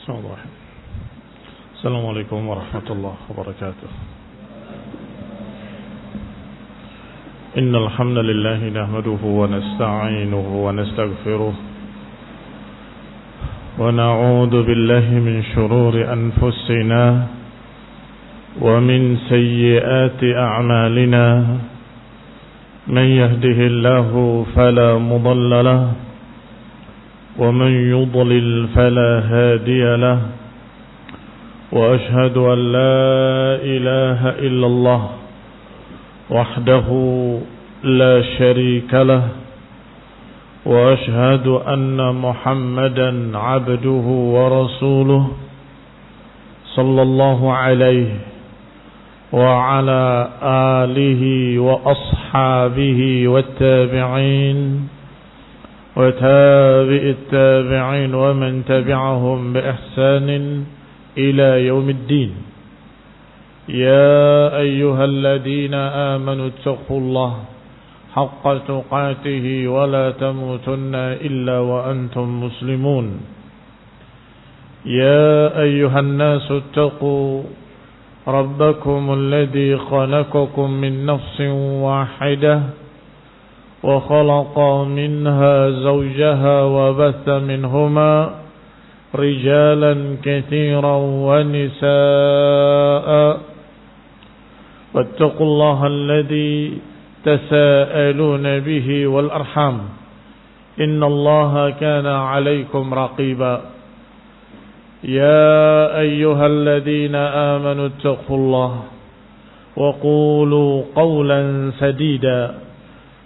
بسم الله. السلام عليكم ورحمة الله وبركاته. إن الحمد لله نحمده ونستعينه ونستغفره ونعوذ بالله من شرور أنفسنا ومن سيئات أعمالنا من يهده الله فلا مضل له ومن يضلل فلا هادي له وأشهد أن لا إله إلا الله وحده لا شريك له وأشهد أن محمدا عبده ورسوله صلى الله عليه وعلى آله وأصحابه والتابعين وتابع التابعين ومن تبعهم بإحسان إلى يوم الدين. يا أيها الذين آمنوا اتقوا الله حق تقاته ولا تموتن إلا وأنتم مسلمون. يا أيها الناس اتقوا ربكم الذي خلقكم من نفس واحدة وخلق منها زوجها وبث منهما رجالا كثيرا ونساء واتقوا الله الذي تساءلون به والأرحام إن الله كان عليكم رقيبا. يا أيها الذين آمنوا اتقوا الله وقولوا قولا سديدا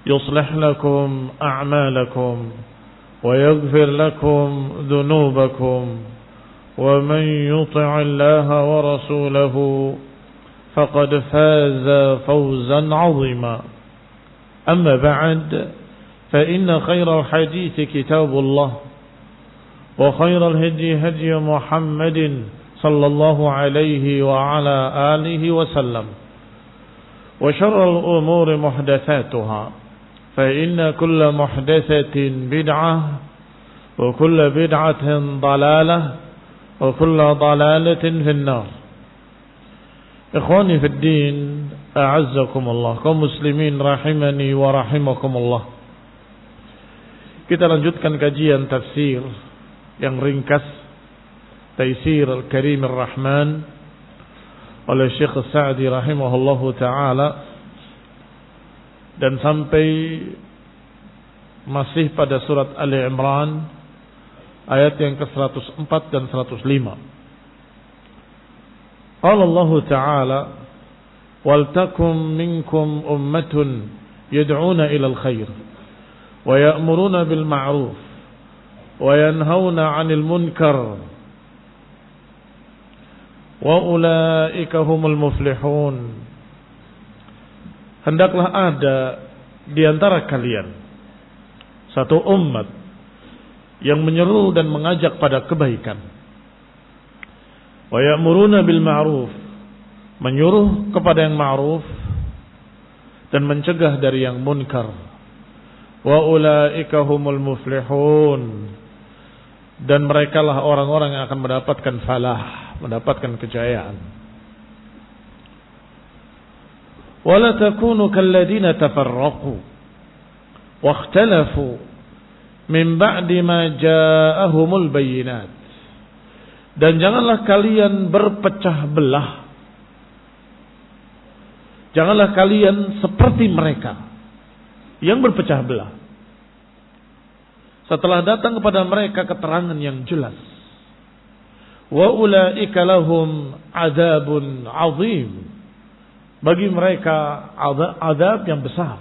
يصلح لكم أعمالكم ويغفر لكم ذنوبكم ومن يطع الله ورسوله فقد فاز فوزا عظيما. أما بعد فإن خير الحديث كتاب الله وخير الهدي هدي محمد صلى الله عليه وعلى آله وسلم وشر الأمور محدثاتها فإن كل محدثة بدعة وكل بدعة ضلالة وكل ضلالة في النار. إخواني في الدين أعزكم الله kaum muslimin rahimani wa rahimakumullah. Kita lanjutkan kajian tafsir yang ringkas Taisir Al-Karim Ar-Rahman oleh Syekh Sa'di rahimahullahu ta'ala, dan sampai masih pada surat Ali Imran ayat yang ke-104 dan 105. Qala Allah ta'ala wal takum minkum ummatun yad'una ila al-khair wa ya'muruna bil ma'ruf wa yanhauna 'anil munkar wa ulaika humul muflihun. Hendaklah ada di antara kalian satu umat yang menyeru dan mengajak pada kebaikan. Wa ya'muruna bil ma'ruf, menyuruh kepada yang ma'ruf dan mencegah dari yang munkar. Wa ulaika humul muflihun, dan merekalah orang-orang yang akan mendapatkan falah, mendapatkan kejayaan. Wala takunu kalladina tafarraqu wakhtalafu min ba'di ma ja'ahumul bayyinat. Dan janganlah kalian berpecah belah, janganlah kalian seperti mereka yang berpecah belah setelah datang kepada mereka keterangan yang jelas. Wa ulaika lahum adzabun azim, bagi mereka azab yang besar.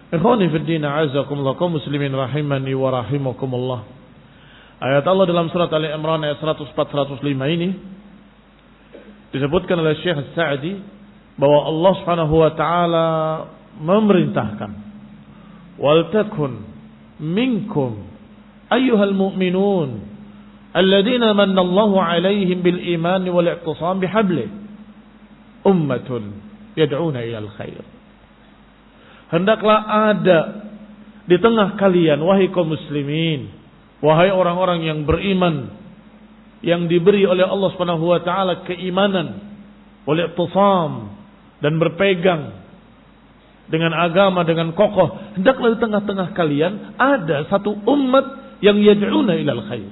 Ikhwani fi din a'azakumullah kaum muslimin rahimani wa rahimakumullah. Ayat Allah dalam surat Ali Imran ayat 104-105 ini disebutkan oleh Syekh Sa'di bahwa Allah Subhanahu wa taala memerintahkan wal takun minkum ayyuhal mu'minun alladzina manna Allahu 'alaihim bil iman wal i'tisam bihablih ummatun yad'una ilal khair. Hendaklah ada di tengah kalian wahai kaum muslimin Wahai orang-orang yang beriman, yang diberi oleh Allah Subhanahu wa taala keimanan, oleh iqtisam dan berpegang dengan agama dengan kokoh, hendaklah di tengah-tengah kalian ada satu umat yang yad'una ilal khair.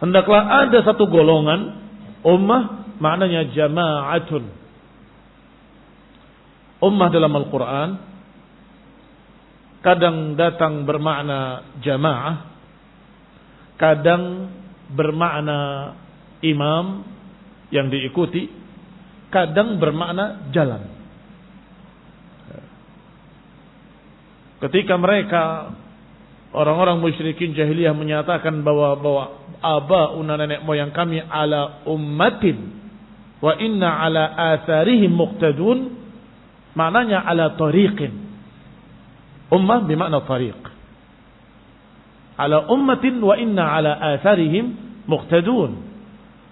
Hendaklah ada satu golongan, ummah maknanya jama'atun. Ummah dalam Al-Quran kadang datang bermakna jamaah, kadang bermakna imam yang diikuti, kadang bermakna jalan. Ketika mereka orang-orang musyrikin jahiliyah menyatakan bahwa abauna, nenek moyang kami ala ummatin wa inna ala atharihim muqtadun, maknanya ala tariqin. Ummah bermakna tariq. Ala ummatin wa inna ala atharihim muqtadun.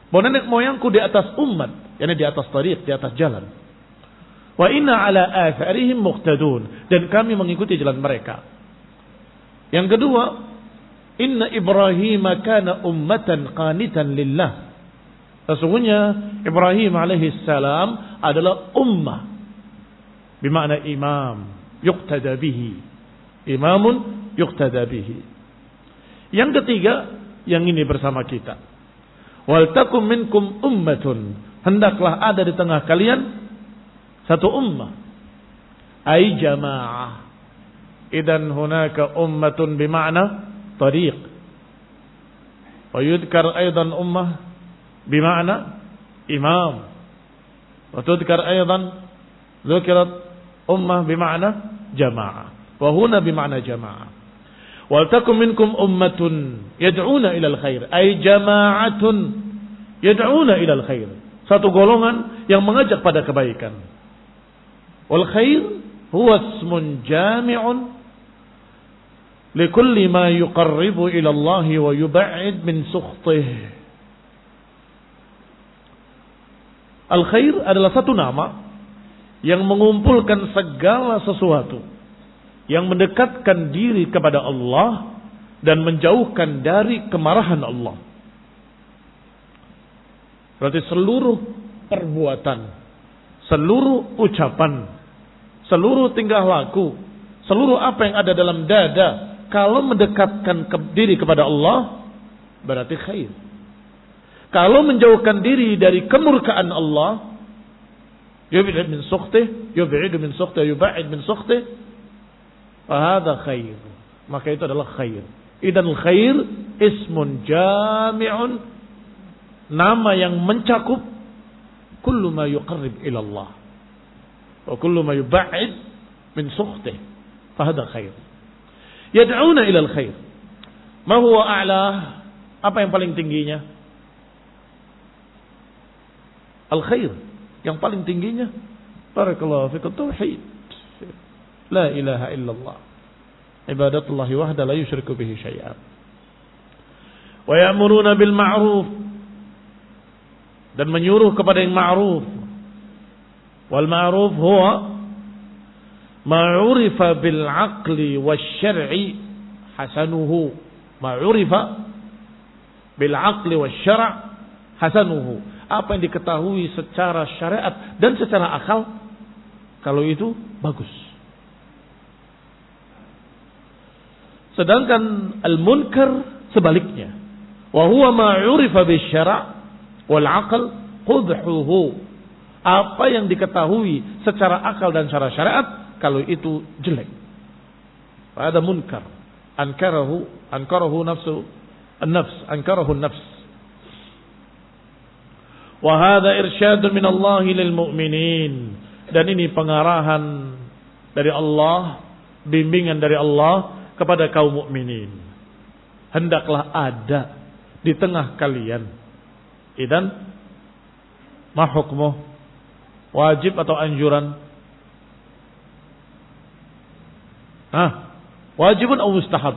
Bahwa nenek moyangku di atas umat, yakni di atas tariq, di atas jalan. Wa inna ala atharihim muqtadun, dan kami mengikuti jalan mereka. Yang kedua, inna Ibrahim kana ummatan qanitan lillah. Sesungguhnya Ibrahim alaihi salam adalah ummah, bermakna imam, yuqtada bihi. Imamun yuqtada bihi. Yang ketiga, yang ini bersama kita. Wal takum minkum ummatun, hendaklah ada di tengah kalian satu ummah, ay jamaah. Idan hunaka ummatun bima'na tariq. Wa yudkar aydan ummah bima'na imam. Wa tudkar aydan dhukirat ummah bima'na jamaah. Wa huna bima'na jamaah. Wal takum minkum ummatun yad'una ilal khair, ay jama'atun yad'una ilal khair. Satu golongan yang mengajak pada kebaikan. Wal khair huwa ismun jami'un likulli ma yuqarribu ila Allah wa yub'id min sukhtih. Al khair adalah satu nama yang mengumpulkan segala sesuatu yang mendekatkan diri kepada Allah dan menjauhkan dari kemarahan Allah. Berarti seluruh perbuatan, seluruh ucapan, seluruh tingkah laku, seluruh apa yang ada dalam dada, kalau mendekatkan diri kepada Allah, berarti khair. Kalau menjauhkan diri dari kemurkaan Allah, yub'id min sukhtih, yub'idu min sukhtih, yub'id min sukhtih, fahadha khair. Maka itu adalah khair. Idan khair ismun jami'un, nama yang mencakup kullu ma yuqarrib ila Allah wa kullu ma yub'id min sukhtih, fahadha khair. Yad'una ila al-khair. Ma huwa a'la? Apa yang paling tingginya? Al-khair. Yang paling tingginya, barakallahu fikum, tauhid. La ilaha illallah. Ibadatullahi wahda la yusyriku bihi syai'an. Wa ya'muruna bil ma'ruf, dan menyuruh kepada yang ma'ruf. Wal ma'ruf huwa ma'urifa bil aqli wasyar'i hasanuhu. Ma'urifa bil aqli wasyar' hasanuhu. Apa yang diketahui secara syariat dan secara akal, kalau itu bagus. Sedangkan al-munkar sebaliknya. Wa huwa ma'urifa bil syara' wal aql qudhuhu. Apa yang diketahui secara akal dan secara syariat, kalau itu jelek. Ada munkar. Ankarahu nafsu an-nafs. Ankarahu an-nafs. Wa hadha irsyadun min Allah lil mu'minin. Dan ini pengarahan dari Allah, bimbingan dari Allah kepada kaum mukminin. Hendaklah ada di tengah kalian. Idan ma hukmuh? Wajib atau anjuran? Wajibun atau mustahab?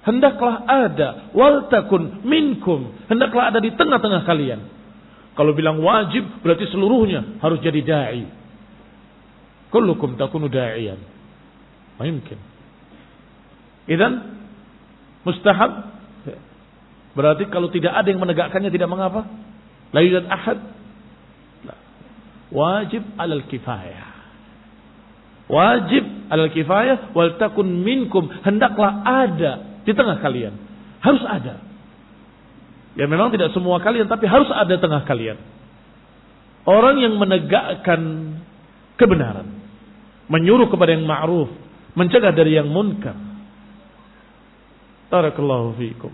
Hendaklah ada, wal takun minkum, hendaklah ada di tengah-tengah kalian. Kalau bilang wajib berarti seluruhnya harus jadi dai. Kullukum takunu da'iyan. Ma yumkin. Idzan Mustahab. Berarti kalau tidak ada yang menegakkannya tidak mengapa. La yujad ahad. Wajib alal kifayah. Wajib alal kifayah wal takun minkum, hendaklah ada di tengah kalian. Harus ada. Ya memang tidak semua kalian, tapi harus ada tengah kalian. Orang yang menegakkan kebenaran, menyuruh kepada yang ma'ruf, mencegah dari yang munkar. Barakallahu fiikum.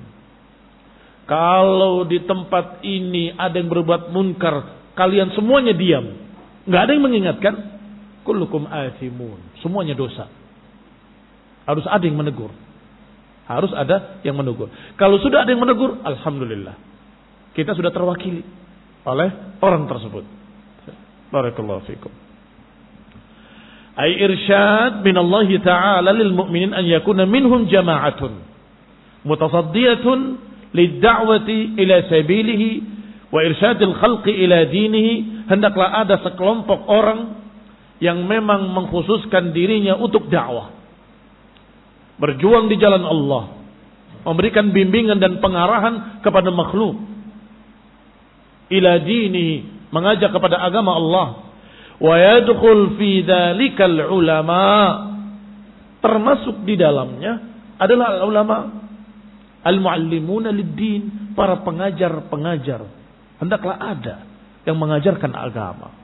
Kalau di tempat ini ada yang berbuat munkar, kalian semuanya diam, nggak ada yang mengingatkan, kullukum athimun, semuanya dosa. Harus ada yang menegur. Harus ada yang menegur. Kalau sudah ada yang menegur, alhamdulillah, kita sudah terwakili oleh orang tersebut. Barakallahu fiikum. Ay irsyad min Allah Ta'ala lil mu'minin an yakuna minhum jama'atun mutasaddiyatun lid-da'wati ila sabilihi wa irsyadil khalqi ila dinihi. Hendaklah ada sekelompok orang yang memang mengkhususkan dirinya untuk dakwah, berjuang di jalan Allah, memberikan bimbingan dan pengarahan kepada makhluk, ila dinihi, mengajak kepada agama Allah. Wa yadkhul fi dzalikal ulama, termasuk di dalamnya adalah ulama al-muallimuna lid-din, para pengajar-pengajar. Hendaklah ada yang mengajarkan agama.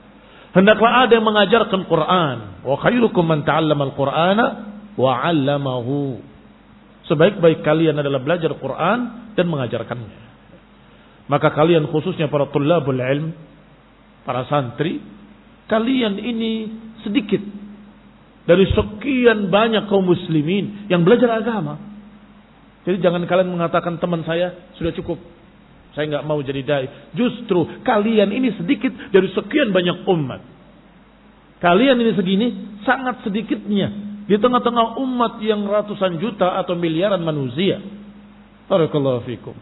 Hendaklah ada yang mengajarkan Quran. Wa khairukum man ta'allama al-Qur'ana wa 'allamahu. Sebaik-baik kalian adalah belajar Quran dan mengajarkannya. Maka kalian khususnya para thullabul ilm, para santri, kalian ini sedikit dari sekian banyak kaum muslimin yang belajar agama. Jadi jangan kalian mengatakan teman saya sudah cukup, saya nggak mau jadi dai. Justru kalian ini sedikit dari sekian banyak umat. Kalian ini segini sangat sedikitnya di tengah-tengah umat yang ratusan juta atau miliaran manusia. Barakallahu fikum.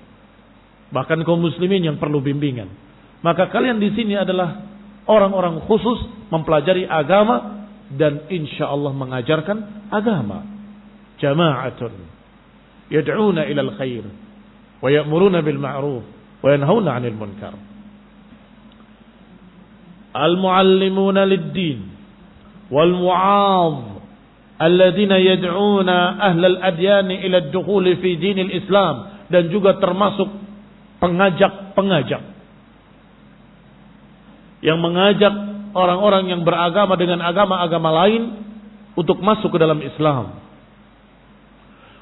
Bahkan kaum muslimin yang perlu bimbingan. Maka kalian di sini adalah orang-orang khusus mempelajari agama dan insya Allah mengajarkan agama. Jama'atun yad'una ilal khair wa ya'muruna bil ma'ruf wa yanhauna 'anil munkar. Al-muallimuna lid-din wal mu'adh alladziina yad'una ahlal adyan ila ad-dukhul fi dinil Islam, dan juga termasuk pengajak-pengajak yang mengajak orang-orang yang beragama dengan agama-agama lain untuk masuk ke dalam Islam.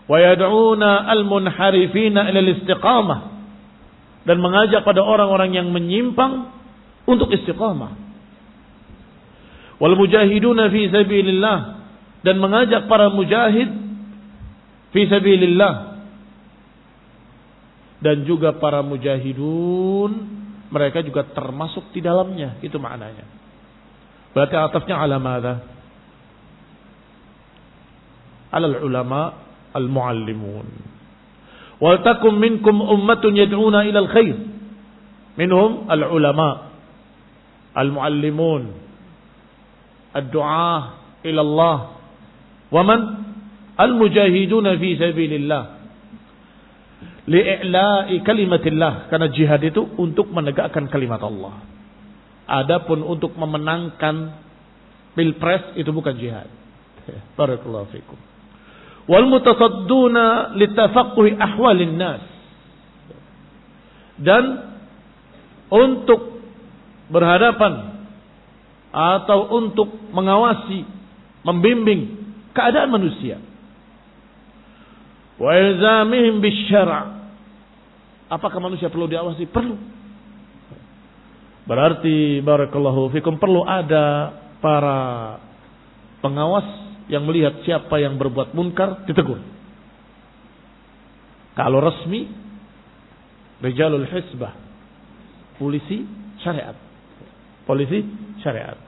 Wa yad'una al-munharifina ila al-istiqamah, dan mengajak pada orang-orang yang menyimpang untuk istiqamah. Wal mujahiduna fi sabilillah, dan mengajak para mujahid fi sabilillah, dan juga para mujahidun, mereka juga termasuk di dalamnya. Itu maknanya. Berarti atafnya ala madza? Alal ulama al-muallimun. Wal takum minkum ummatun yad'una ila al-khair. Minhum al-ulama al-muallimun, ad-du'ah ila Allah, wa man al-mujahiduna fi sabilillah li'i'la'i kalimatillah, karena jihad itu untuk menegakkan kalimat Allah. Adapun untuk memenangkan pilpres itu bukan jihad. Barakallahu fikum. Wal mutasadduna litafaqquhi ahwalin nas, dan untuk berhadapan atau untuk mengawasi, membimbing keadaan manusia. Wa ilzamihim bisyara', apakah manusia perlu diawasi? Perlu. Berarti barakallahu fikum perlu ada para pengawas yang melihat siapa yang berbuat munkar ditegur. Kalau resmi, rijalul hisbah, polisi syariat. Polisi syariat.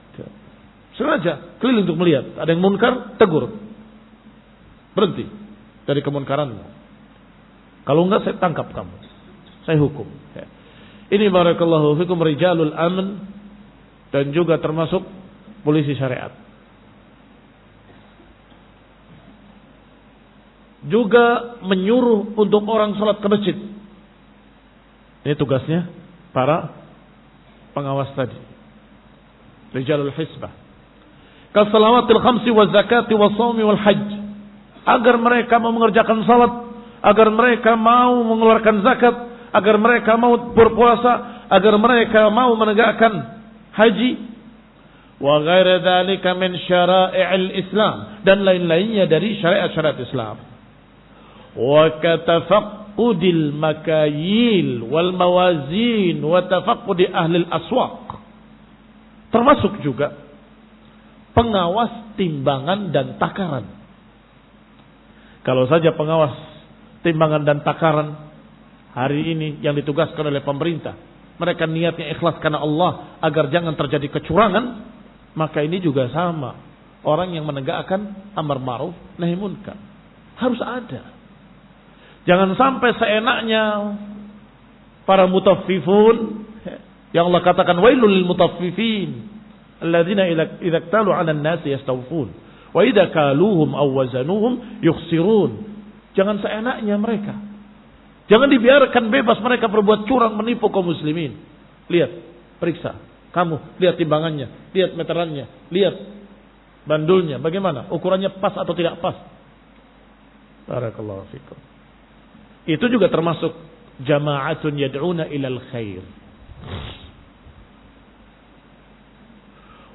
Sengaja keliling untuk melihat ada yang munkar, tegur. Berhenti dari kemunkaranmu. Kalau enggak saya tangkap kamu, saya hukum. Ini barakallahu fikum rijalul amn, dan juga termasuk polisi syariat. juga menyuruh untuk orang sholat ke masjid. Ini tugasnya para pengawas tadi, rijalul hisbah. Kasalawatil khamsi wa zakati wa shaumi wal hajj, agar mereka mau mengerjakan salat, agar mereka mau mengeluarkan zakat, agar mereka mau berpuasa, agar mereka mau menegakkan haji, wa ghairi dzalika min syara'i'il Islam, dan lain-lainnya dari syariat-syariat Islam. Wa katafaqqudil makayil wal mawazin wa tafaqqudi ahli al-aswaq, termasuk juga pengawas timbangan dan takaran. Kalau saja pengawas timbangan dan takaran hari ini yang ditugaskan oleh pemerintah, mereka niatnya ikhlas karena Allah agar jangan terjadi kecurangan, maka ini juga sama. Orang yang menegakkan amar ma'ruf nahi munkar harus ada. Jangan sampai seenaknya para mutaffifun, yang Allah katakan wailul lil mutaffifin alladzina idza iktalu 'alan nasi yastawfun wa idza kaluhum aw wazanuhum yukhsirun. Jangan seenaknya mereka. Jangan dibiarkan bebas mereka berbuat curang, menipu kaum muslimin. Lihat, periksa. Kamu lihat timbangannya, lihat meterannya, lihat bandulnya, bagaimana? Ukurannya pas atau tidak pas? Barakallahu fikum. Itu juga termasuk jama'atun yad'una ilal khair.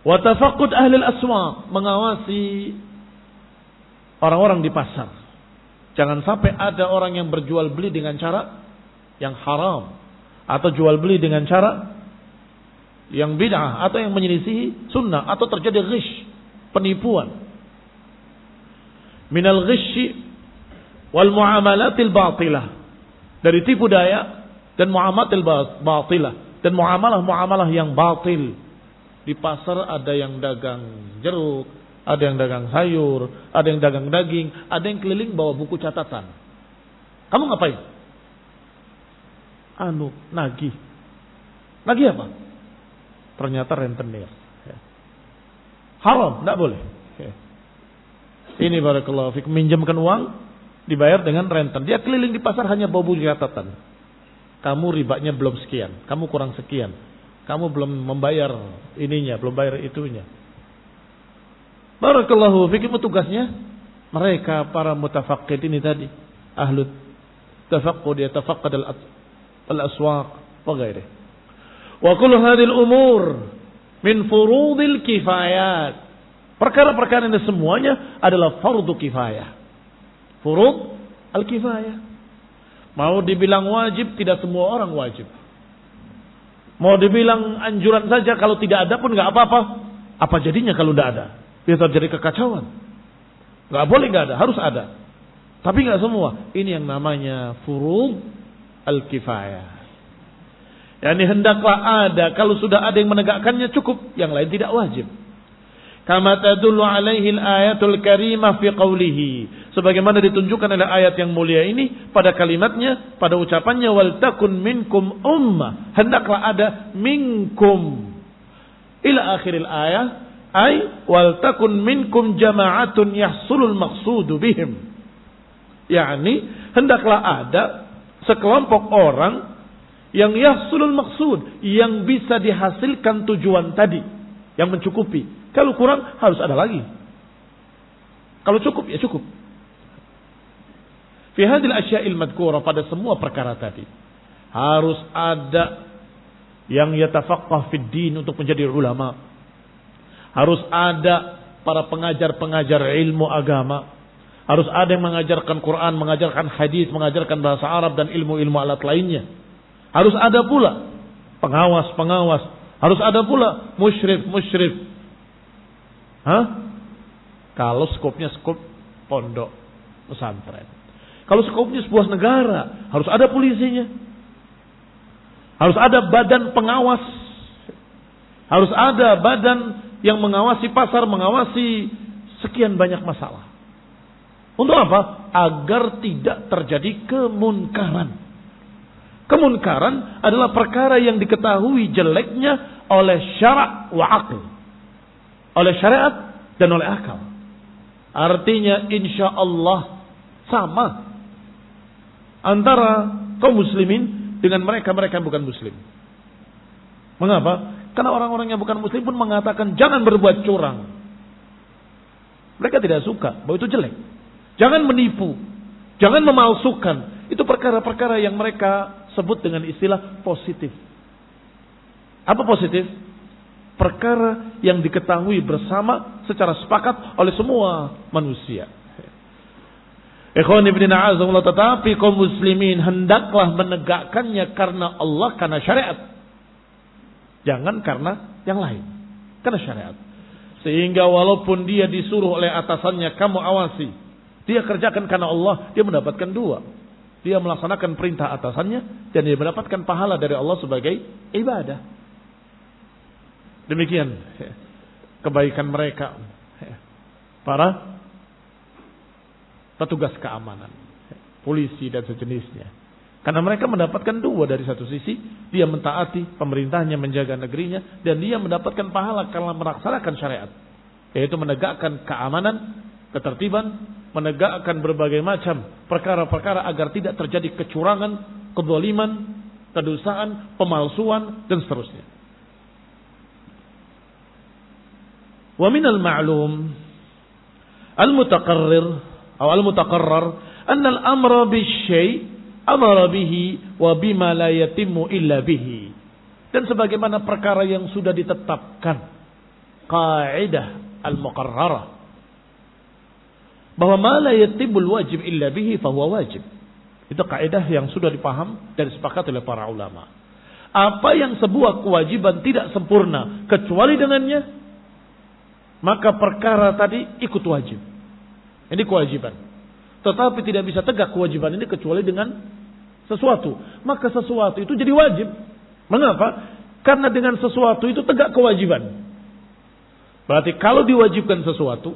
Wa tafaqqud ahli al-aswaq, mengawasi orang-orang di pasar. Jangan sampai ada orang yang berjual beli dengan cara yang haram, atau jual beli dengan cara yang bid'ah, atau yang menyelisihi sunnah, atau terjadi ghish, penipuan. Minal ghishi wal muamalatil batilah, dari tipu daya dan muamalatil batilah, dan muamalah yang batil. Di pasar ada yang dagang jeruk, ada yang dagang sayur, ada yang dagang daging, ada yang keliling bawa buku catatan. Kamu ngapain? Nagih. Nagih apa? Ternyata rentenir. Haram, tidak boleh. Ini barakallahu fikum, minjamkan uang dibayar dengan renten. Dia keliling di pasar hanya bawa buku catatan. Kamu ribanya belum sekian, kamu kurang sekian, kamu belum membayar ininya, belum bayar itunya. Barakallahu fikum, tugasnya mereka para mutafaqqid ini tadi, ahlu tafaqqud, yatafaqqad al-aswaq wa ghairihi. Wa kullu hadhil umur min furudil kifayat. Perkara-perkara ini semuanya adalah fardu kifayah. Furud al-kifayah. Mau dibilang wajib, tidak semua orang wajib. Mau dibilang anjuran saja, kalau tidak ada pun nggak apa-apa. Apa jadinya kalau tidak ada? Bisa terjadi kekacauan. Nggak boleh nggak ada, harus ada. Tapi nggak semua. Ini yang namanya furud al-kifayah. Yani hendaklah ada. Kalau sudah ada yang menegakkannya cukup, yang lain tidak wajib. Kama tadullu alaihi al-ayatul karimah fi qawlihi, sebagaimana ditunjukkan oleh ayat yang mulia ini pada kalimatnya, pada ucapannya, wal takun minkum ummah, hendaklah ada minkum ila akhiril ayat, ay wal takun minkum jama'atun yahsulul maqsudu bihim, yakni hendaklah ada sekelompok orang yang yahsulul maqsud, yang bisa dihasilkan tujuan tadi, yang mencukupi. Kalau kurang harus ada lagi. Kalau cukup ya cukup. Fi hadhil asya'il madhkura, pada semua perkara tadi harus ada yang yatafaqqah fid din, untuk menjadi ulama. Harus ada para pengajar-pengajar ilmu agama. Harus ada yang mengajarkan Quran, mengajarkan hadis, mengajarkan bahasa Arab dan ilmu-ilmu alat lainnya. Harus ada pula pengawas-pengawas. Harus ada pula musyrif. Kalau skopnya skop pondok pesantren. Kalau skopnya sebuah negara, harus ada polisinya. Harus ada badan pengawas. Harus ada badan yang mengawasi pasar, mengawasi sekian banyak masalah. Untuk apa? Agar tidak terjadi kemunkaran. Kemunkaran adalah perkara yang diketahui jeleknya oleh syara' wa aql. Oleh syariat dan oleh akal. Artinya insya Allah Sama antara kaum muslimin dengan mereka-mereka yang bukan muslim. Mengapa? Karena orang-orang yang bukan muslim pun mengatakan jangan berbuat curang. Mereka tidak suka bahwa itu jelek. Jangan menipu, jangan memalsukan. Itu perkara-perkara yang mereka sebut dengan istilah positif. Apa positif? Perkara yang diketahui bersama secara sepakat oleh semua manusia. Ikhwan ibn a'azamullah, tetapi kaum muslimin hendaklah menegakkannya karena Allah, karena syariat. Jangan karena yang lain, karena syariat. Sehingga walaupun dia disuruh oleh atasannya, kamu awasi, dia kerjakan karena Allah, dia mendapatkan dua. Dia melaksanakan perintah atasannya dan dia mendapatkan pahala dari Allah sebagai ibadah. Demikian kebaikan mereka, para petugas keamanan, polisi dan sejenisnya. Karena mereka mendapatkan dua, dari satu sisi dia mentaati pemerintahnya, menjaga negerinya, dan dia mendapatkan pahala karena melaksanakan syariat, yaitu menegakkan keamanan, ketertiban, menegakkan berbagai macam perkara-perkara agar tidak terjadi kecurangan, kezaliman, kedustaan, pemalsuan dan seterusnya. Wa minal ma'lum al-mutaqarrir atau al-mutaqarrar anna al-amra bisyai' amara bihi wa bima la yatimmu illa bihi. Dan sebagaimana perkara yang sudah ditetapkan, kaidah al-muqarrarah, bahwa ma la yatimmul wajib illa bihi fahuwa wajib. Itu kaidah yang sudah dipaham dan disepakati oleh para ulama. Apa yang sebuah kewajiban tidak sempurna kecuali dengannya, maka perkara tadi ikut wajib. Ini kewajiban. Tetapi tidak bisa tegak kewajiban ini kecuali dengan sesuatu. Maka sesuatu itu jadi wajib. Mengapa? Karena dengan sesuatu itu tegak kewajiban. Berarti kalau diwajibkan sesuatu,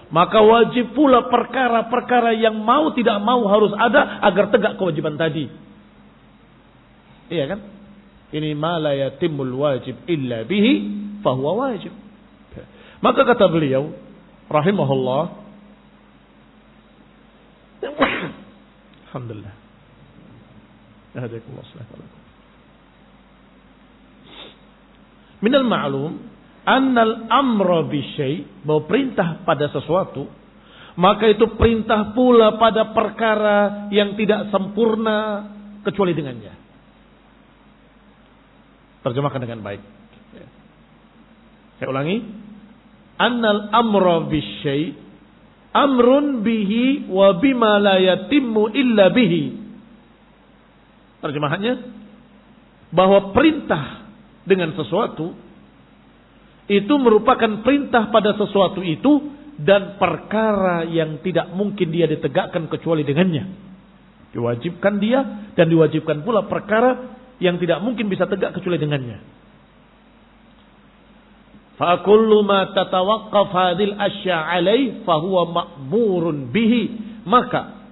maka wajib pula perkara-perkara yang mau tidak mau harus ada agar tegak kewajiban tadi. Iya kan? Ini ma la yatimul wajib illa bihi fahuwa wajib. Maka kata beliau rahimahullah, alhamdulillah, minal ma'lum annal amra bisyai', bahwa perintah pada sesuatu, maka itu perintah pula pada perkara yang tidak sempurna kecuali dengannya. Terjemahkan dengan baik. Saya ulangi. Annal amra bisyai' amrun bihi wa bima la yatimmu illa bihi. Terjemahannya, bahwa perintah dengan sesuatu itu merupakan perintah pada sesuatu itu dan perkara yang tidak mungkin dia ditegakkan kecuali dengannya. Diwajibkan dia dan diwajibkan pula perkara yang tidak mungkin bisa tegak kecuali dengannya. Fa kullu ma tatawaqqaf hadhil asya' alaih fa huwa ma'murun bihi. Maka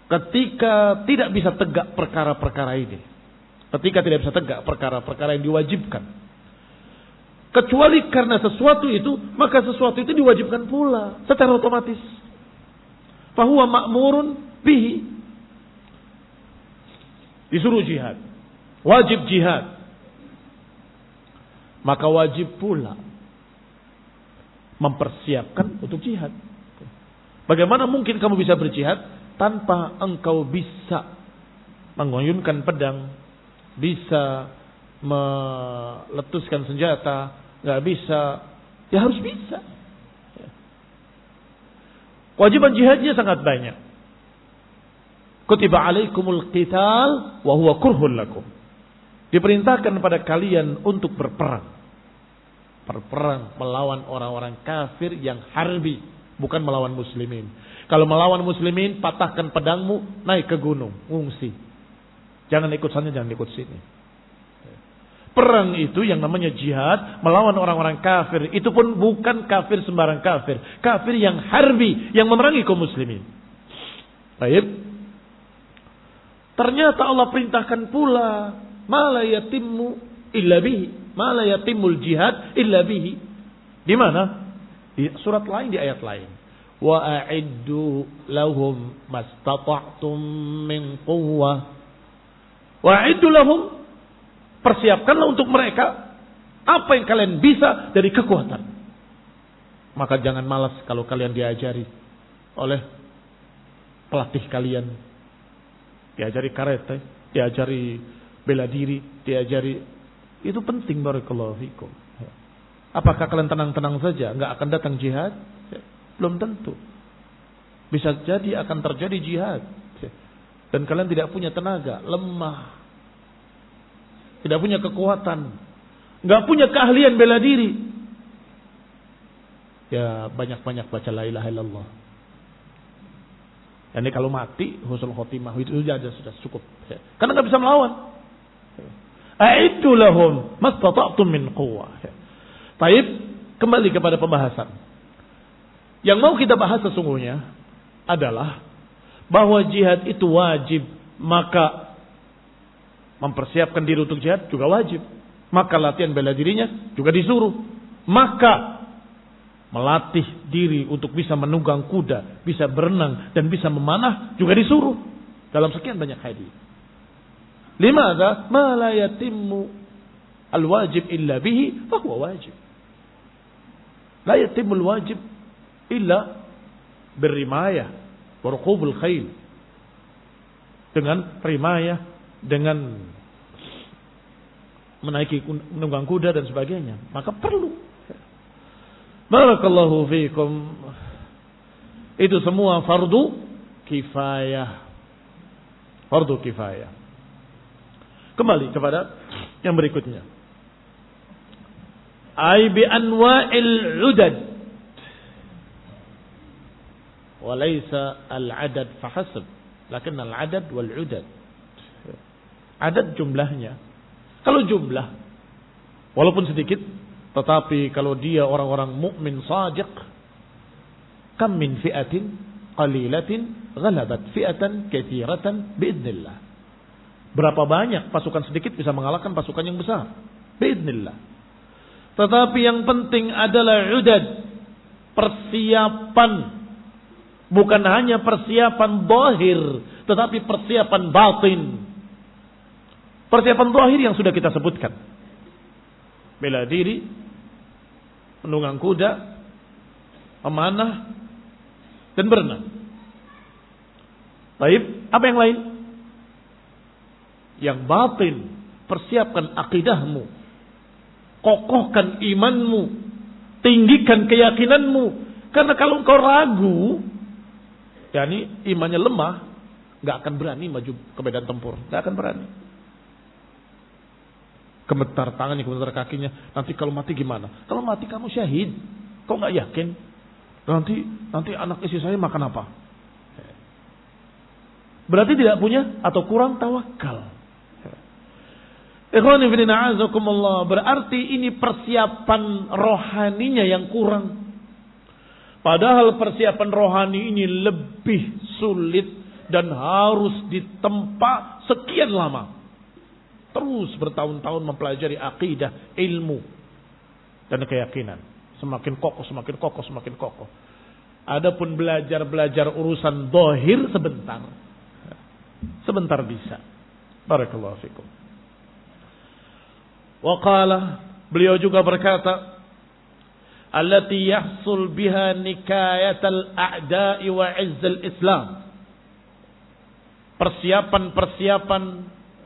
ketika tidak bisa tegak perkara-perkara ini, ketika tidak bisa tegak perkara-perkara yang diwajibkan, kecuali karena sesuatu itu, maka sesuatu itu diwajibkan pula secara otomatis. Fa huwa ma'murun bihi. Disuruh jihad, wajib jihad, maka wajib pula mempersiapkan untuk jihad. Bagaimana mungkin kamu bisa berjihad tanpa engkau bisa mengoyunkan pedang, bisa meletuskan senjata, nggak bisa, ya harus bisa. Kewajiban jihadnya sangat banyak. Kutiba alaikumul qital wa huwa kurhun lakum. Diperintahkan pada kalian untuk berperang. Berperang melawan orang-orang kafir yang harbi, bukan melawan muslimin. Kalau melawan muslimin, patahkan pedangmu, naik ke gunung, ngungsi. Jangan ikut sana, jangan ikut sini. Perang itu yang namanya jihad, melawan orang-orang kafir. Itu pun bukan kafir sembarang kafir. Kafir yang harbi, yang memerangi kaum muslimin. Baik. Ternyata Allah perintahkan pula, ma la yatimmu illa bihi, ma la yatimmul jihad illa bihi. Di mana? Di surat lain, di ayat lain. wa a'iddu lahum mastata'tum min quwwah. Wa a'iddu lahum, persiapkanlah untuk mereka apa yang kalian bisa dari kekuatan. Maka jangan malas kalau kalian diajari oleh pelatih kalian. Diajari karate, diajari bela diri, diajari. Itu penting, barakallahu fikum. Apakah kalian tenang-tenang saja, enggak akan datang jihad? Belum tentu. Bisa jadi akan terjadi jihad. Dan kalian tidak punya tenaga, lemah. Tidak punya kekuatan. Enggak punya keahlian bela diri. Ya banyak-banyak baca la ilaha illallah. Ini kalau mati husnul khotimah itu sudah cukup. Karena enggak bisa melawan. A'iddu lahum mastata'tum min quwwah. Baik, kembali kepada pembahasan. Yang mau kita bahas sesungguhnya adalah bahwa jihad itu wajib, maka mempersiapkan diri untuk jihad juga wajib. Maka latihan bela dirinya juga disuruh. Maka melatih diri untuk bisa menunggang kuda, bisa berenang dan bisa memanah juga disuruh dalam sekian banyak hadis. Limadza ma la yatimmu al-wajib illa bihi fa huwa wajib. La yatimmu al-wajib illa birrimayah wa ruqubul khail. Dengan rimayah, dengan menaiki menunggang kuda dan sebagainya, maka perlu. Barakallahu fiikum. Itu semua fardu kifayah. Fardu kifayah. Kembali kepada yang berikutnya. Ai bi anwa'il udad. Wa laysa al-adad fahasab, lakin al-adad wal udad. Adad jumlahnya. Kalau jumlah walaupun sedikit, tetapi kalau dia orang-orang mukmin shadiq, kam min fi'atin qalilatin ghalabat fi'atan katsiratan biidznillah. Berapa banyak pasukan sedikit bisa mengalahkan pasukan yang besar biidznillah. Tetapi yang penting adalah udad, persiapan, bukan hanya persiapan zahir, tetapi persiapan batin. Persiapan zahir yang sudah kita sebutkan, bela diri, menunggang kuda, memanah, dan berenang. Baik, apa yang lain? Yang batin, persiapkan akidahmu, kokohkan imanmu, tinggikan keyakinanmu. Karena kalau engkau ragu, yakni imannya lemah, nggak akan berani maju ke medan tempur, nggak akan berani. Gemetar tangannya, gemetar kakinya. Nanti kalau mati gimana? Kalau mati kamu syahid, kok nggak yakin? Nanti anak istri saya makan apa? Berarti tidak punya atau kurang tawakal. Ikhwani fillah a'azakumullah, berarti ini persiapan rohaninya yang kurang. Padahal persiapan rohani ini lebih sulit dan harus ditempa sekian lama. Terus bertahun-tahun mempelajari akidah, ilmu, dan keyakinan. Semakin kokoh, semakin kokoh, semakin kokoh. Adapun belajar urusan zahir sebentar. Sebentar bisa. Barakallahu fikum. Wa qala, beliau juga berkata, allati yahsul biha nikayatal a'da'i wa 'izzal Islam. Persiapan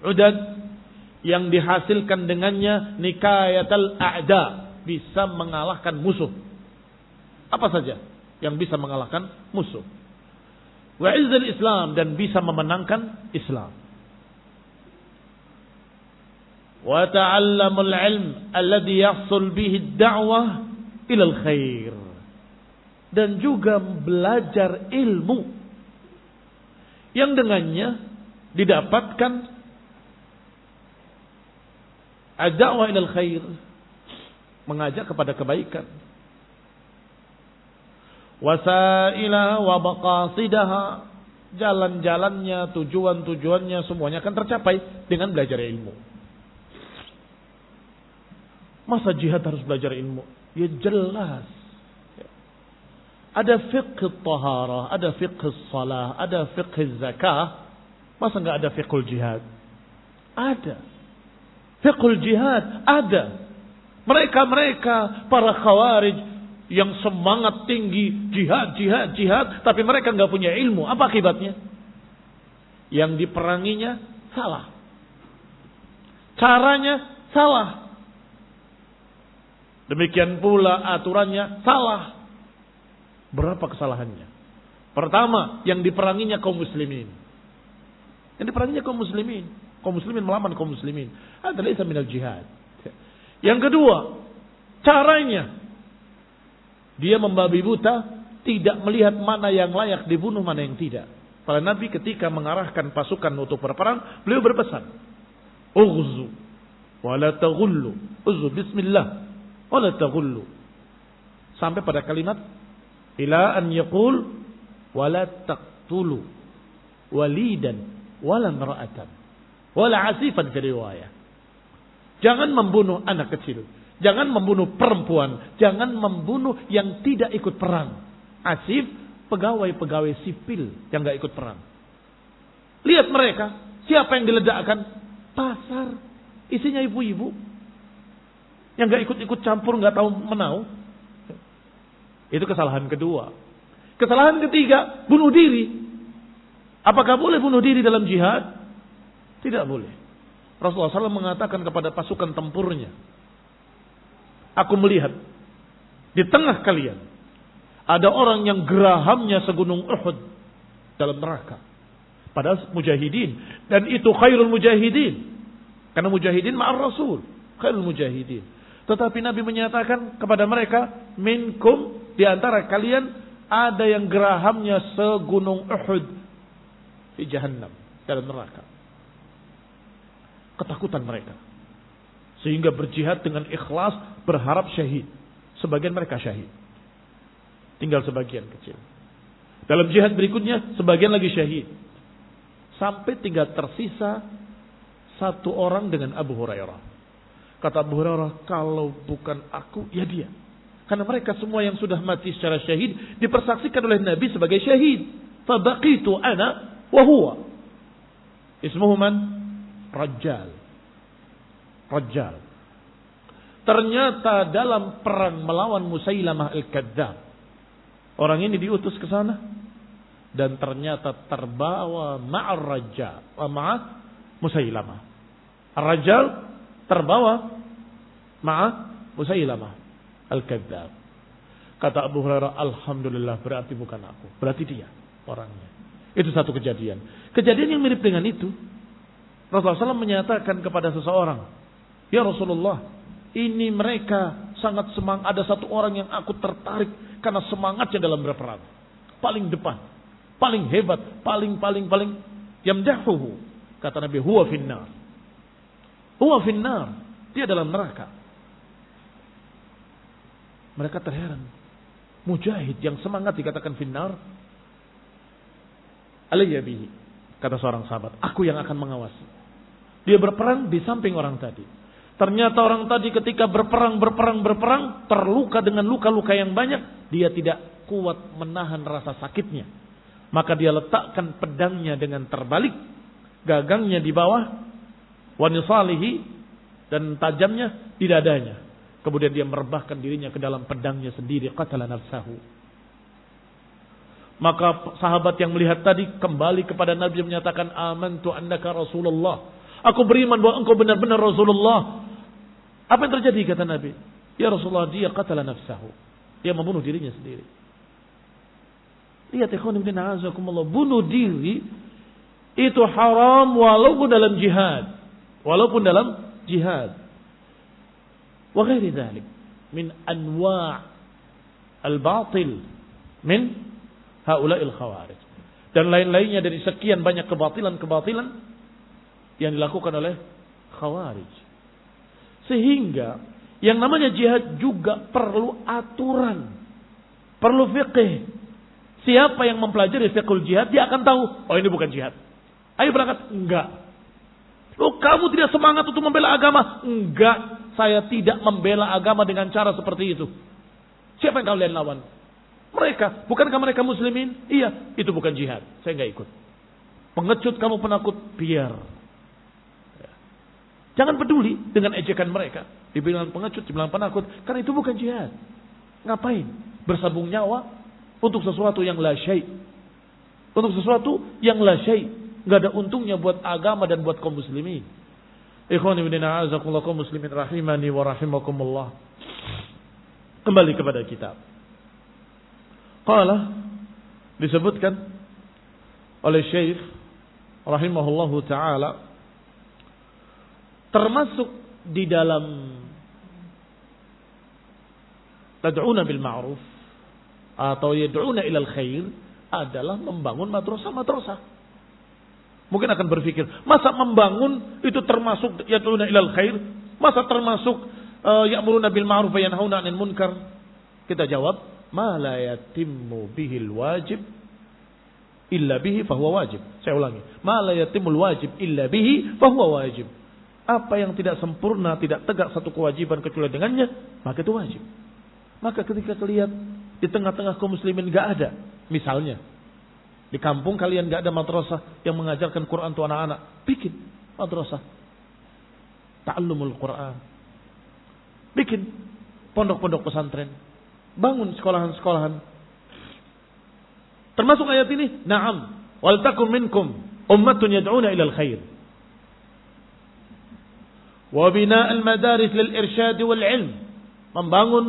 udad yang dihasilkan dengannya nikayatal a'da, bisa mengalahkan musuh. Apa saja yang bisa mengalahkan musuh. Wa 'izzal Islam, dan bisa memenangkan Islam. Wa ta'allamul 'ilm alladhi yahsul bihi ad-da'wah ila al-khair. Dan juga belajar ilmu yang dengannya didapatkan ad-da'wah ila al-khair, mengajak kepada kebaikan. Wasailaha wa maqasidaha, jalan-jalannya, tujuan-tujuannya semuanya akan tercapai dengan belajar ilmu. Masa jihad harus belajar ilmu? Ya jelas. Ada fiqh taharah, ada fiqh salah, ada fiqh zakah. Masa enggak ada fiqh jihad? Ada. Fiqh jihad ada. Mereka para khawarij yang semangat tinggi jihad, tapi mereka enggak punya ilmu. Apa akibatnya? Yang diperanginya salah. Caranya salah. Demikian pula aturannya salah. Berapa kesalahannya? Pertama, yang diperanginya kaum muslimin. Yang diperanginya kaum muslimin. Kaum muslimin melawan kaum muslimin. Ada laisa minal jihad. Yang kedua, caranya. Dia membabi buta, tidak melihat mana yang layak dibunuh, mana yang tidak. Para Nabi ketika mengarahkan pasukan untuk berperang, beliau berpesan. Ughzu, wala taghullu. Ughzu, bismillah, wala taghullu. Sampai pada kalimat, ila an yaqul wala taqtulu walidan wala mar'atan wala asifan fi riwayah. Jangan membunuh anak kecil, jangan membunuh perempuan, jangan membunuh yang tidak ikut perang. Asif, pegawai-pegawai sipil yang enggak ikut perang. Lihat mereka, siapa yang diledakkan? Pasar, isinya ibu-ibu yang enggak ikut-ikut campur, enggak tahu menau. Itu kesalahan kedua. Kesalahan ketiga, bunuh diri. Apakah boleh bunuh diri dalam jihad? Tidak boleh. Rasulullah SAW mengatakan kepada pasukan tempurnya, aku melihat di tengah kalian ada orang yang gerahamnya segunung Uhud dalam neraka. Padahal mujahidin. Dan itu khairul mujahidin. Karena mujahidin ma'ar Rasul. Khairul mujahidin. Tetapi Nabi menyatakan kepada mereka, minkum, di antara kalian ada yang gerahamnya segunung Uhud di Jahannam, dalam neraka. Ketakutan mereka. Sehingga berjihad dengan ikhlas, berharap syahid. Sebagian mereka syahid. Tinggal sebagian kecil. Dalam jihad berikutnya, sebagian lagi syahid. Sampai tinggal tersisa satu orang dengan Abu Hurairah. Kata Abu Hurairah, kalau bukan aku, ya dia. Karena mereka semua yang sudah mati secara syahid dipersaksikan oleh Nabi sebagai syahid. Fabaqitu ana wa huwa. Ismuhu man? Rajjal. Rajjal. Ternyata dalam perang melawan Musailamah al-Kadzdzab, orang ini diutus ke sana dan ternyata terbawa ma'ar Rajjal, ma'a Musailamah. Ar-Rajjal terbawa ma'a Musailamah Al-Kadzdzab. Kata Abu Hurairah, alhamdulillah, berarti bukan aku, berarti dia orangnya. Itu satu kejadian. Kejadian yang mirip dengan itu, Rasulullah SAW menyatakan kepada seseorang, ya Rasulullah, ini mereka sangat semangat. Ada satu orang yang aku tertarik karena semangatnya dalam berperang. Paling depan, paling hebat, paling yamdahuhu. Kata Nabi, huwa finnar. Huwa finnar. Dia dalam neraka. Mereka terheran. Mujahid yang semangat dikatakan finnar. Alayya bihi. Kata seorang sahabat, aku yang akan mengawasi. Dia berperang di samping orang tadi. Ternyata orang tadi ketika berperang, terluka dengan luka-luka yang banyak. Dia tidak kuat menahan rasa sakitnya. Maka dia letakkan pedangnya dengan terbalik. Gagangnya di bawah. Wanisalihi. Dan tajamnya di dadanya. Kemudian dia merebahkan dirinya ke dalam pedangnya sendiri. Qatala nafsahu. Maka sahabat yang melihat tadi kembali kepada Nabi yang menyatakan, amantu annaka Rasulullah. Aku beriman bahwa engkau benar-benar Rasulullah. Apa yang terjadi kata Nabi? Ya Rasulullah, dia qatala nafsahu. Dia membunuh dirinya sendiri. Lihat ikhwan ibn a'azakumullah. Bunuh diri itu haram walaupun dalam jihad. Walaupun dalam jihad. Wa ghairi dzalik min anwa' al-batil min haula'il khawarij. Dan lain-lainnya dari sekian banyak kebatilan-kebatilan yang dilakukan oleh khawarij. Sehingga yang namanya jihad juga perlu aturan, perlu fiqh. Siapa yang mempelajari fiqhul jihad, dia akan tahu, oh ini bukan jihad. Ayo berangkat. Enggak. Loh, kamu tidak semangat untuk membela agama? Enggak. Saya tidak membela agama dengan cara seperti itu. Siapa yang kalian lawan? Mereka, bukankah mereka muslimin? Iya, itu bukan jihad. Saya nggak ikut. Pengecut kamu penakut, biar. Jangan peduli dengan ejekan mereka. Dibilang pengecut, dibilang penakut. Karena itu bukan jihad. Ngapain? Bersabung nyawa untuk sesuatu yang la syai'. Untuk sesuatu yang la syai'. Nggak ada untungnya buat agama dan buat kaum muslimin. Ikhwani wa a'azakumullah kaum muslimin rahimani wa rahimakumullah. Kembali kepada kitab. Qala disebutkan oleh Syekh rahimahullahu taala termasuk di dalam tad'una bil ma'ruf atau yad'una ilal khair adalah membangun madrasah-madrasah. Mungkin akan berpikir, masa membangun itu termasuk yad'una ilal khair? Masa termasuk ya'muruna bil ma'ruf wa yanhauna 'anil munkar? Kita jawab, ma la yatimmu bihil wajib illa bihi fahuwa wajib. Saya ulangi, ma la yatimul wajib illa bihi fahuwa wajib. Apa yang tidak sempurna, tidak tegak satu kewajiban kecuali dengannya, maka itu wajib. Maka ketika kalian di tengah-tengah kaum muslimin gak ada, misalnya di kampung kalian gak ada madrasah yang mengajarkan Quran untuk anak-anak, bikin madrasah ta'allumul Quran, bikin pondok-pondok pesantren, bangun sekolahan-sekolahan. Termasuk ayat ini, na'am, wal takum minkum ummatun yad'una ilal khair. Wa bina'al madaris lil irsyad wal ilm. Membangun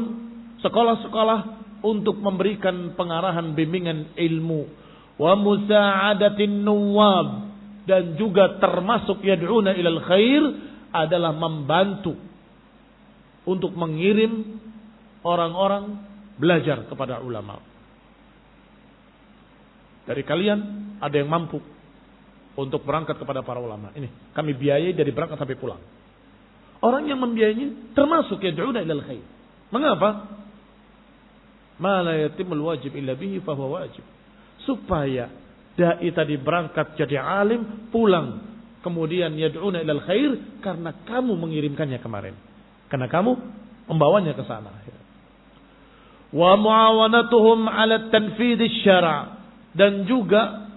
sekolah-sekolah untuk memberikan pengarahan bimbingan ilmu. Wa musa'adatin nuwab. Dan juga termasuk yad'una ilal khair adalah membantu untuk mengirim orang-orang belajar kepada ulama. Dari kalian ada yang mampu untuk berangkat kepada para ulama. Ini kami biayai dari berangkat sampai pulang. Orang yang membiayainya termasuk yad'una ilal khair. Mengapa? Ma la yatimul wajib illa bihi fahuwa wajib. Supaya dai tadi berangkat jadi alim, pulang kemudian yad'una ilal khair karena kamu mengirimkannya kemarin. Karena kamu membawanya ke sana. Wa muawanatuhum 'ala tanfidz syara', dan juga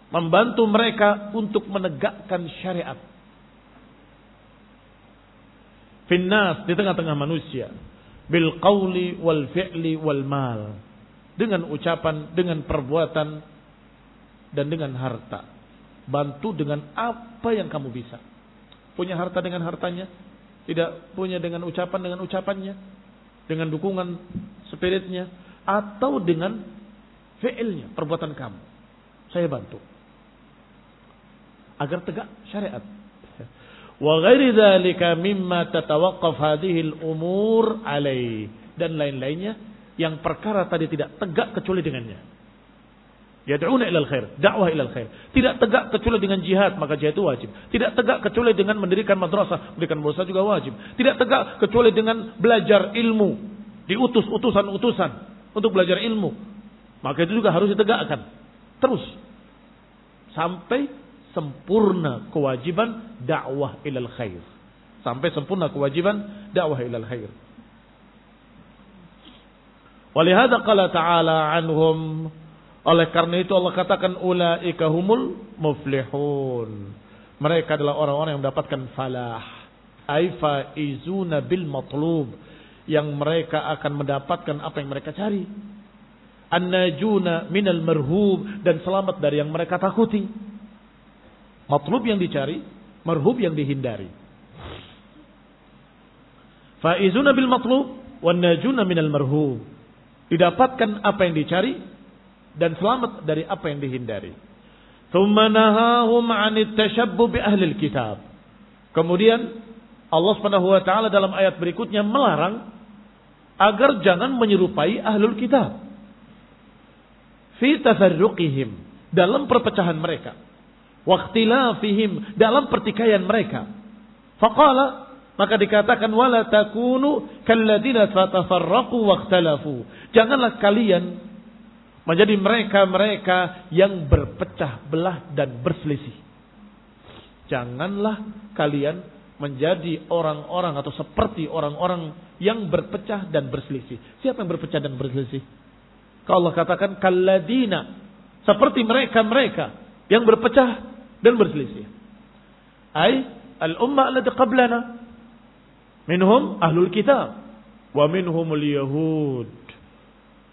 membantu mereka untuk menegakkan syariat. Finnas, di tengah-tengah manusia, bil qawli wal fi'li wal mal, dengan ucapan, dengan perbuatan dan dengan harta. Bantu dengan apa yang kamu bisa. Punya harta dengan hartanya, tidak punya dengan ucapannya, dengan dukungan spiritnya, atau dengan fi'ilnya, perbuatan kamu. Saya bantu agar tegak syariat. Wa ghairi dzalika mimma tatawaqqaf hadhihi al-umur alai, dan lain-lainnya yang perkara tadi tidak tegak kecuali dengannya. Yad'una ilal khair, dakwah ilal khair. Tidak tegak kecuali dengan jihad, maka jihad itu wajib. Tidak tegak kecuali dengan mendirikan madrasah, mendirikan madrasah juga wajib. Tidak tegak kecuali dengan belajar ilmu, diutus utusan-utusan untuk belajar ilmu, maka itu juga harus ditegakkan terus sampai sempurna kewajiban dakwah ilal khair. Sampai sempurna kewajiban dakwah ilal khair. Walihada qala ta'ala anhum, oleh karena itu Allah katakan ulaika humul muflihun. Mereka adalah orang-orang yang mendapatkan falah. Ay faizuna bil matlub, yang mereka akan mendapatkan apa yang mereka cari. An-najuna minal marhub, dan selamat dari yang mereka takuti. Matlub yang dicari, marhub yang dihindari. Faizuna bil matlub wan najuna minal marhub. Didapatkan apa yang dicari dan selamat dari apa yang dihindari. Tsumma nahahum 'anit tashabbuh bi ahlil kitab. Kemudian Allah Subhanahu wa taala dalam ayat berikutnya melarang agar jangan menyerupai ahlul kitab. Fi tafarruqihim, dalam perpecahan mereka. Waqtilafihim, dalam pertikaian mereka. Faqala, maka dikatakan wala takunu kalladzina fatafarraqu waqtalafu. Janganlah kalian menjadi mereka-mereka yang berpecah belah dan berselisih. Janganlah kalian menjadi orang-orang atau seperti orang-orang yang berpecah dan berselisih. Siapa yang berpecah dan berselisih? Kalau Allah katakan kalladina, seperti mereka-mereka yang berpecah dan berselisih. Ai al-ummah allati qablana minhum ahlul kitab wa minhumul yahud.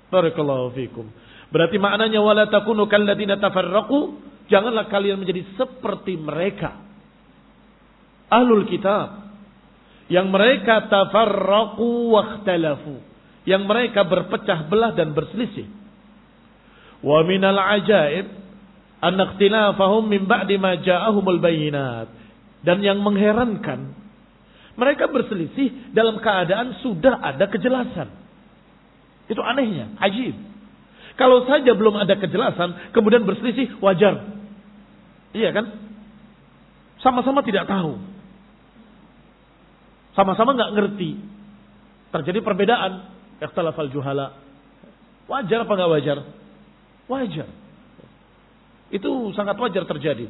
Barakallahu fikum. Berarti maknanya wala takunu kalladina tafarraqu, janganlah kalian menjadi seperti mereka ahlul kitab yang mereka tafarraqu wakhtalafu, yang mereka berpecah belah dan berselisih. Wa minal ajaib an ikhtilafahum min ba'di ma ja'ahumul bayyinat. Dan yang mengherankan, mereka berselisih dalam keadaan sudah ada kejelasan. Itu anehnya, ajib. Kalau saja belum ada kejelasan, kemudian berselisih, wajar. Iya kan? Sama-sama tidak tahu. Sama-sama nggak ngerti. Terjadi perbedaan. Ikhtilafal juhala. Wajar apa nggak wajar? Wajar. Itu sangat wajar terjadi.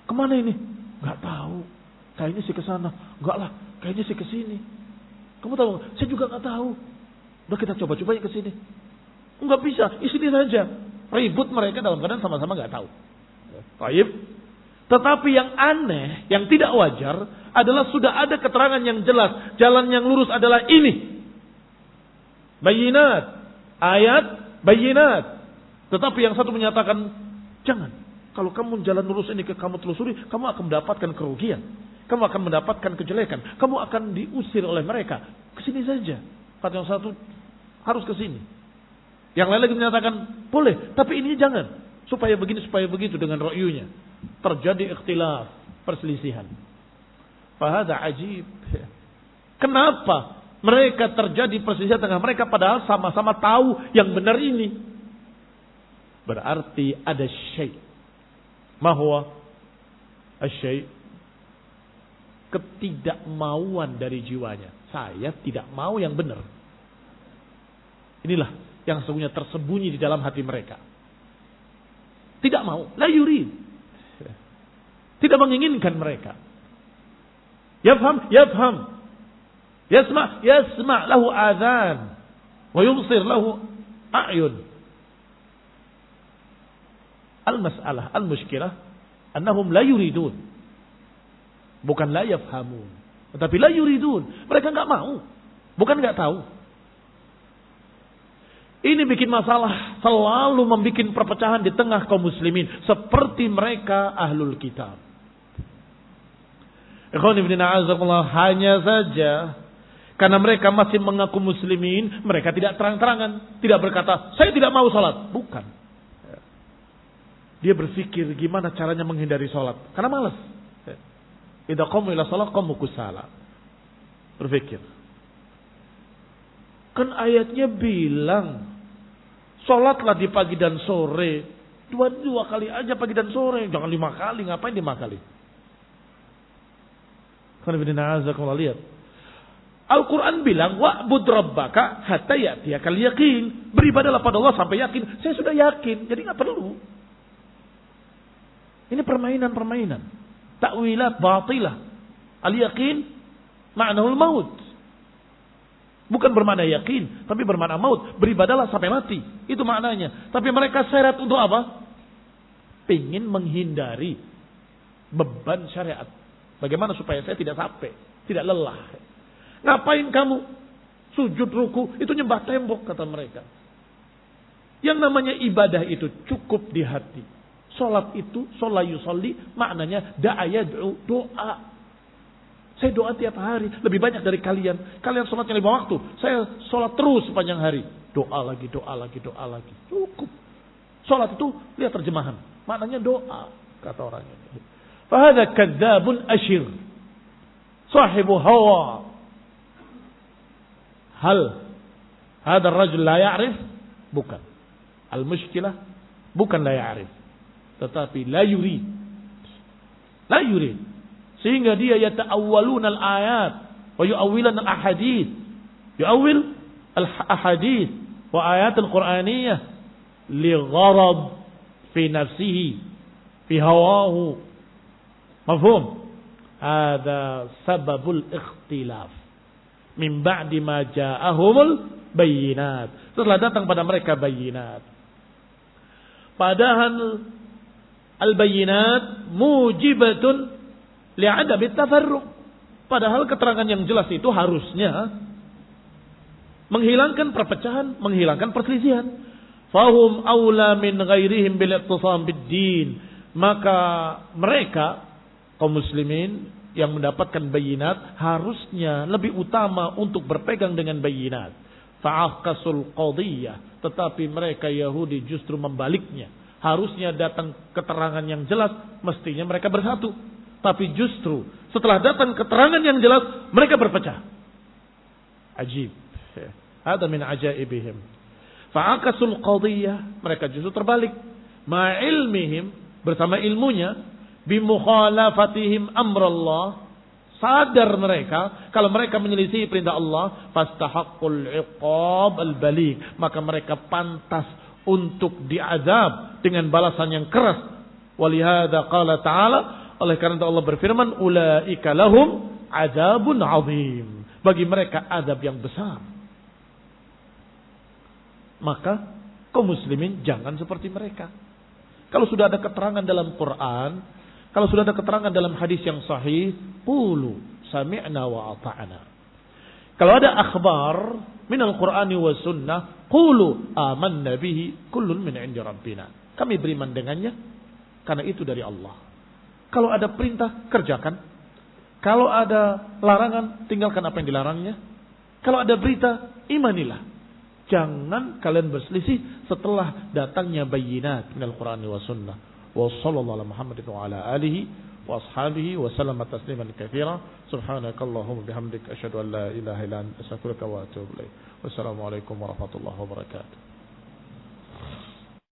Kemana ini? Nggak tahu. Kayaknya sih ke sana. Enggak lah. Kayaknya sih ke sini. Kamu tahu? Saya juga nggak tahu. Udah kita coba-coba ke sini. Enggak bisa. Sini saja. Ribut mereka dalam keadaan sama-sama nggak tahu. Baik. Tetapi yang aneh, yang tidak wajar adalah sudah ada keterangan yang jelas. Jalan yang lurus adalah ini. Bayinat. Ayat bayinat. Tetapi yang satu menyatakan, jangan. Kalau kamu jalan lurus ini kamu telusuri, kamu akan mendapatkan kerugian. Kamu akan mendapatkan kejelekan. Kamu akan diusir oleh mereka. Kesini saja. Kata yang satu, harus ke sini. Yang lain lagi menyatakan, boleh. Tapi ini jangan. Supaya begini, supaya begitu dengan ro'yunya. Terjadi ikhtilaf, perselisihan. Fahada ajib. Kenapa mereka terjadi perselisihan tengah mereka padahal sama-sama tahu yang benar ini? Berarti ada syai'. Mahwa asyai', ketidakmauan dari jiwanya. Saya tidak mau yang benar. Inilah yang sesungguhnya tersembunyi di dalam hati mereka. Tidak mau, la yurid. Tidak menginginkan mereka. Yafham, yafham. Yasma', yasma' lahu adhan. Wa yubsir lahu a'yun. Al-mas'alah, al-mushkilah, annahum la yuridun. Bukan la yafhamun. Tetapi la yuridun. Mereka enggak mau. Bukan enggak tahu. Ini bikin masalah. Selalu membuat perpecahan di tengah kaum muslimin. Seperti mereka ahlul kitab. Ikhwan ibn a'azakullah, hanya saja karena mereka masih mengaku muslimin, mereka tidak terang-terangan. Tidak berkata, saya tidak mau sholat. Bukan. Dia berpikir gimana caranya menghindari sholat. Karena malas. Idza qamu ila shalah qamu kusala. Berpikir. Kan ayatnya bilang, sholatlah di pagi dan sore. Dua kali aja pagi dan sore. Jangan 5 kali. Ngapain 5 kali? Lihat. Al-Quran bilang, wa'bud rabbaka hatta ya'tiyakal yaqin. Beribadahlah pada Allah sampai yakin. Saya sudah yakin. Jadi nggak perlu. Ini permainan-permainan. Ta'wilat batilah. Al-yaqin ma'nahul maut. Bukan bermakna yakin, tapi bermakna maut. Beribadahlah sampai mati. Itu maknanya. Tapi mereka syarat untuk apa? Pengen menghindari beban syariat. Bagaimana supaya saya tidak capek, tidak lelah. Ngapain kamu sujud ruku? Itu nyembah tembok, kata mereka. Yang namanya ibadah itu cukup di hati. Salat itu, sholat yusolli, maknanya da'ayad'u, doa. Saya doa tiap hari, lebih banyak dari kalian. Kalian sholatnya 5 waktu, saya sholat terus sepanjang hari. Doa lagi, doa lagi, doa lagi. Cukup. Sholat itu, lihat terjemahan. Maknanya doa, kata orangnya. Fahada kadzabun ashir. Sahibu hawa. Hal hada rajul la ya'rif? Bukan. Al-mushkilah bukan la ya'rif, tetapi la yurid. La yurid. Sehingga dia yata'awwaluna al-ayat wa yu'awwiluna al-ahadith. Yu'awwil al-ahadith wa ayat al-Qur'aniyah li gharad fi nafsihi fi hawahu. Mafhum? Hadza sababul ikhtilaf min ba'di ma ja'ahumul bayyinat. Setelah datang pada mereka bayyinat. Padahal al-bayyinat mujibatun li'adami tafarruq. Padahal keterangan yang jelas itu harusnya menghilangkan perpecahan, menghilangkan perselisihan. Fahum aula min ghairihim bil ittisam bid-din. Maka mereka kaum muslimin yang mendapatkan bayinat harusnya lebih utama untuk berpegang dengan bayinat. Fa'akasul qadiyah. Tetapi mereka Yahudi justru membaliknya. Harusnya datang keterangan yang jelas, mestinya mereka bersatu. Tapi justru setelah datang keterangan yang jelas, mereka berpecah. Ajib. Ada min ajaibihim. Fa'akasul qadiyah. Mereka justru terbalik. Ma'ilmihim. Bersama ilmunya. Bimukhalafatihim amrallah. Sadar mereka. Kalau mereka menyelisih perintah Allah. Fastahaqqul iqab al-balik. Maka mereka pantas untuk diazab. Dengan balasan yang keras. Walihada qala ta'ala. Oleh karena Allah berfirman. Ulaika lahum azabun azim. Bagi mereka azab yang besar. Maka kaum muslimin jangan seperti mereka. Kalau sudah ada keterangan dalam Quran, kalau sudah ada keterangan dalam hadis yang sahih, qulu sami'na wa ata'na. Kalau ada akhbar minal Qur'ani wa sunnah, qulu amanna bihi kullun min 'indi rabbina. Kami beriman dengannya karena itu dari Allah. Kalau ada perintah, kerjakan. Kalau ada larangan, tinggalkan apa yang dilarangnya. Kalau ada berita, imanilah. Jangan kalian berselisih setelah datangnya bayyinat minal Qur'ani wa sunnah. Wa sallallahu ala Muhammadin wa ala alihi wa ashabihi wa sallama tasliman katsira. Subhanakallahumma bihamdika asyhadu an la ilaha illa anta astaghfiruka wa atubu ilaik. Wassalamu alaikum warahmatullahi wabarakatuh.